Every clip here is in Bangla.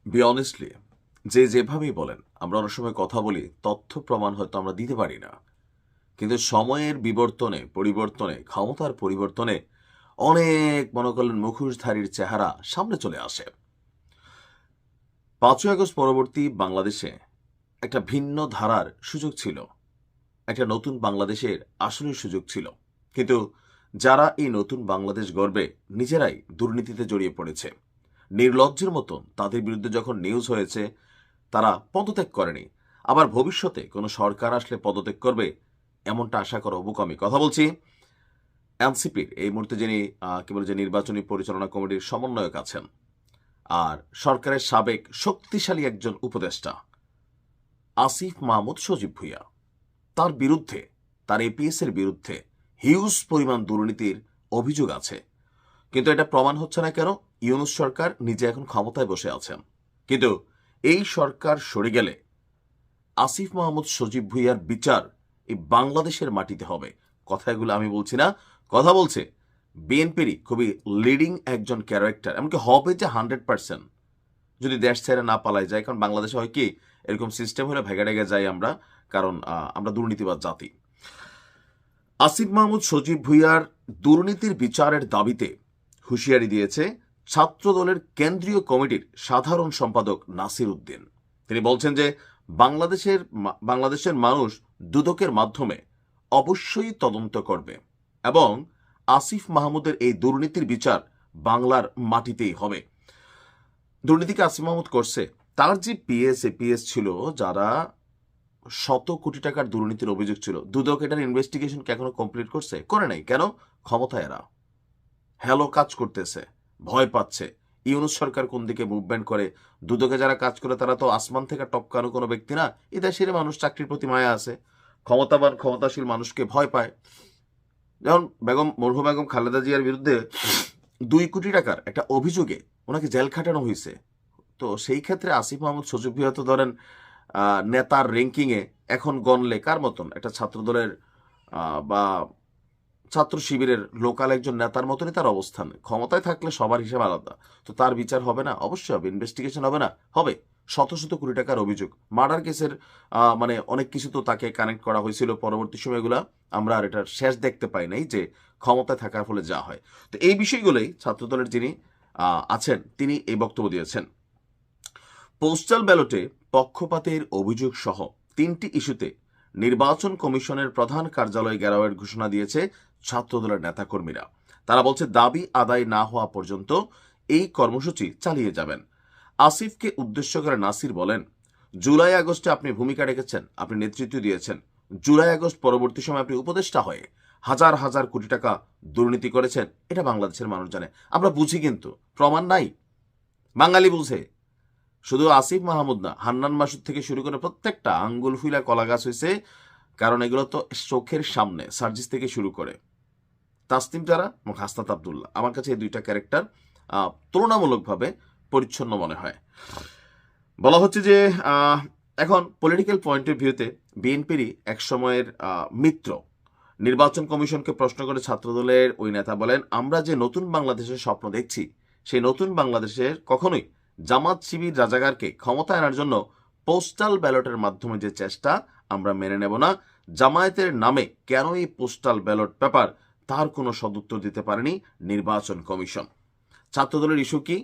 বি অনেস্টলি, যে যেভাবেই বলেন, আমরা অনেক সময় কথা বলি, তথ্য প্রমাণ হয়তো আমরা দিতে পারি না, কিন্তু সময়ের পরিবর্তনে ক্ষমতার পরিবর্তনে অনেক মনে করলেন মুখোশধারীর চেহারা সামনে চলে আসে। 5ই আগস্ট পরবর্তী বাংলাদেশে একটা ভিন্ন ধারার সুযোগ ছিল, একটা নতুন বাংলাদেশের আসলের সুযোগ ছিল। কিন্তু যারা এই নতুন বাংলাদেশ গড়বে নিজেরাই দুর্নীতিতে জড়িয়ে পড়েছে। নির্লজ্জের মতন তাদের বিরুদ্ধে যখন নিউজ হয়েছে, তারা পদত্যাগ করেনি। আবার ভবিষ্যতে কোনো সরকার আসলে পদত্যাগ করবে এমনটা আশা করা বোকামি। কথা বলছি এনসিপির এই মুহূর্তে যিনি কি বলে যে নির্বাচনী পরিচালনা কমিটির সমন্বয়ক আছেন, আর সরকারের সাবেক শক্তিশালী একজন উপদেষ্টা আসিফ মাহমুদ সজীব ভুঁইয়া, তার বিরুদ্ধে, তার এপিএস এর বিরুদ্ধে হিউজ পরিমাণ দুর্নীতির অভিযোগ আছে। কিন্তু এটা প্রমাণ হচ্ছে না কেন? ইউনূস সরকার নিজে এখন ক্ষমতায় বসে আছেন, কিন্তু এই সরকার সরে গেলে আসিফ মাহমুদ সজীব ভুঁইয়ার বিচার এই বাংলাদেশের মাটিতে হবে। কথা এগুলো আমি বলছি না, কথা বলছে বিএনপিরই খুবই লিডিং একজন ক্যারেক্টার, এমনকি হবে যে 100% যদি দেশ ছেড়ে না পালাই যায়। কারণ বাংলাদেশে হয় কি, এরকম সিস্টেম হলে ভেগে ডেগে যাই আমরা, কারণ আমরা দুর্নীতিবাদ জাতি। আসিফ মাহমুদ সজীব ভুঁইয়ার দুর্নীতির বিচারের দাবিতে হুঁশিয়ারি দিয়েছে ছাত্রদলের কেন্দ্রীয় কমিটির সাধারণ সম্পাদক নাসির উদ্দিন। তিনি বলছেন যে বাংলাদেশের মানুষ দুদকের মাধ্যমে অবশ্যই তদন্ত করবে এবং আসিফ মাহমুদের এই দুর্নীতির বিচার বাংলার মাটিতেই হবে। দুর্নীতিকে আসিফ মাহমুদ করছে, তার যে এপিএস ছিল, যারা শত কোটি টাকার দুর্নীতির অভিযোগ ছিল, দুদক এটার ইনভেস্টিগেশন কি এখনো কমপ্লিট করছে? করে নাই। কেন? ক্ষমতায় এরা হ্যালো কাজ করতেছে, ভয় পাচ্ছে ইউনূস সরকার কোন দিকে মুভমেন্ট করে। দুদকে যারা কাজ করে তারা তো আসমান থেকে টপকানো কোনো ব্যক্তি না। এই দেশের মানুষ চাকরির প্রতি মায়া আছে, ক্ষমতাশীল মানুষকে ভয় পায়। যেমন মরহুম বেগম খালেদা জিয়ার বিরুদ্ধে 2 কোটি টাকার একটা অভিযোগে ওনাকে জেল খাটানো হয়েছে। তো সেই ক্ষেত্রে আসিফ মাহমুদ সজীব ভুঁইয়া তো ধরেন নেতার র্যাঙ্কিংয়ে এখন গণলে কার মতন, একটা ছাত্রদলের বা ছাত্র শিবিরের লোকাল একজন নেতার মতনই তার অবস্থান। ক্ষমতায় থাকলে সবার হিসেব আলাদা। তো তার বিচার হবে না? অবশ্যই হবে। ইনভেস্টিগেশন হবে না? হবে। শত শত কোটি টাকার অভিযোগ, মার্ডার কেসের মানে অনেক কিছু তো তাকে কানেক্ট করা হয়েছিল। পরবর্তী সময়গুলা আমরা আর এটার শেষ দেখতে পাই নাই যে ক্ষমতায় থাকার ফলে যা হয়। তো এই বিষয়গুলোই ছাত্রদলের যিনি আছেন তিনি এই বক্তব্য দিয়েছেন। পোস্টাল ব্যালটে পক্ষপাতের অভিযোগ সহ 3টি ইস্যুতে নির্বাচন কমিশনের প্রধান কার্যালয় ঘেরাওয়ের ঘোষণা দিয়েছে ছাত্রদলের নেতাকর্মীরা। তারা বলছে দাবি আদায় না হওয়া পর্যন্ত এই কর্মসূচি চালিয়ে যাবেন। আসিফকে উদ্দেশ্য করে নাসির বলেন, জুলাই আগস্টে আপনি ভূমিকা রেখেছেন, আপনি নেতৃত্ব দিয়েছেন। জুলাই আগস্ট পরবর্তী সময় আপনি উপদেষ্টা হয়ে হাজার হাজার কোটি টাকা দুর্নীতি করেছেন, এটা বাংলাদেশের মানুষ জানে। আমরা বুঝি, কিন্তু প্রমাণ নাই। বাঙালি বুঝে। শুধু আসিফ মাহমুদ না, হান্নান মাসুদ থেকে শুরু করে প্রত্যেকটা আঙ্গুল ফুলা কলা গাছ হয়েছে। কারণ এগুলো তো চোখের সামনে, সার্জিস থেকে শুরু করে তাসনিম তারা এবং হাসনাত আবদুল্লাহ, আমার কাছে এই 2টা ক্যারেক্টার তুলনামূলকভাবে পরিচ্ছন্ন মনে হয়। বলা হচ্ছে যে এখন পলিটিক্যাল পয়েন্ট অফ ভিউতে বিএনপিরই এক সময়ের মিত্র নির্বাচন কমিশনকে প্রশ্ন করে ছাত্রদলের ওই নেতা বলেন, আমরা যে নতুন বাংলাদেশের স্বপ্ন দেখছি, সেই নতুন বাংলাদেশের কখনোই জামাত শিবির রাজাকারকে ক্ষমতা আনার জন্য পোস্টাল ব্যালটের মাধ্যমে যে চেষ্টা, আমরা মেনে নেব না। জামায়াতের নামে কেন এই পোস্টাল ব্যালট পেপার, তার কোনো সদুত্তর দিতে পারেনি নির্বাচন কমিশন। ছাত্রদলের ইস্যু কি?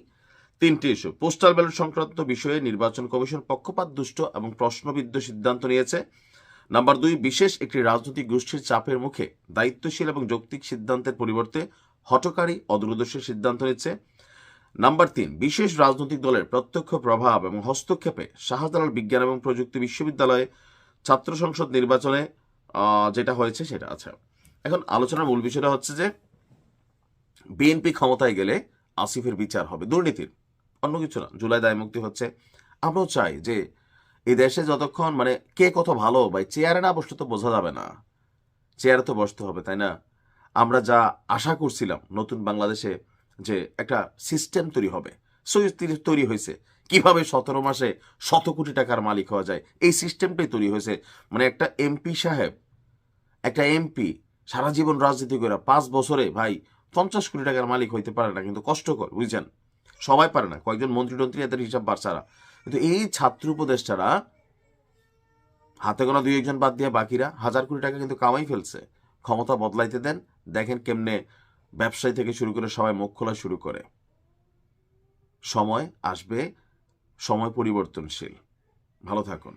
3টি ইস্যু। পোস্টাল ব্যালট সংক্রান্ত বিষয়ে নির্বাচন কমিশন পক্ষপাত দুষ্ট এবং প্রশ্নবিদ্ধ সিদ্ধান্ত নিয়েছে। নাম্বার 2, বিশেষ একটি রাজনৈতিক গোষ্ঠীর চাপের মুখে দায়িত্বশীল এবং যৌক্তিক সিদ্ধান্তের পরিবর্তে হঠকারী অদূরদর্শী সিদ্ধান্ত নিচ্ছে। নাম্বার 3, বিশেষ রাজনৈতিক দলের প্রত্যক্ষ প্রভাব এবং হস্তক্ষেপে শাহজালাল বিজ্ঞান এবং প্রযুক্তি বিশ্ববিদ্যালয়ে ছাত্র সংসদ নির্বাচনে যেটা হয়েছে সেটা আছে। এখন আলোচনার মূল বিষয়টা হচ্ছে যে বিএনপি ক্ষমতায় গেলে আসিফের বিচার হবে দুর্নীতির, অন্য কিছু না। জুলাই দায়মুক্তি হচ্ছে। আমরাও চাই যে এই দেশে যতক্ষণ মানে কে কত ভালো, ভাই চেয়ারে না বসলে তো বোঝা যাবে না। চেয়ারে তো বসতে হবে, তাই না? আমরা যা আশা করছিলাম নতুন বাংলাদেশে যে একটা সিস্টেম তৈরি হবে, তৈরি হয়েছে। কিভাবে 17 মাসে 100 কোটি টাকার মালিক হওয়া যায়, এই সিস্টেমটাই তৈরি হয়েছে। মানে একটা এমপি সারা জীবন রাজনীতি করে 5 বছরে ভাই 50 কোটি টাকার মালিক হইতে পারে না, কিন্তু কষ্টকর, বুঝছেন? সবাই পারে না, কয়েকজন মন্ত্রী টন্ত্রী এদের হিসাব বাড়ছাড়া। কিন্তু এই ছাত্র উপদেষ্টারা হাতে গোনা 2-1 বাদ দিয়ে বাকিরা হাজার কোটি টাকা কিন্তু কামাই ফেলছে। ক্ষমতা বদলাইতে দেন, দেখেন কেমনে ব্যবসায়ী থেকে শুরু করে সবাই মুখ খোলা শুরু করে। সময় আসবে, সময় পরিবর্তনশীল। ভালো থাকুন।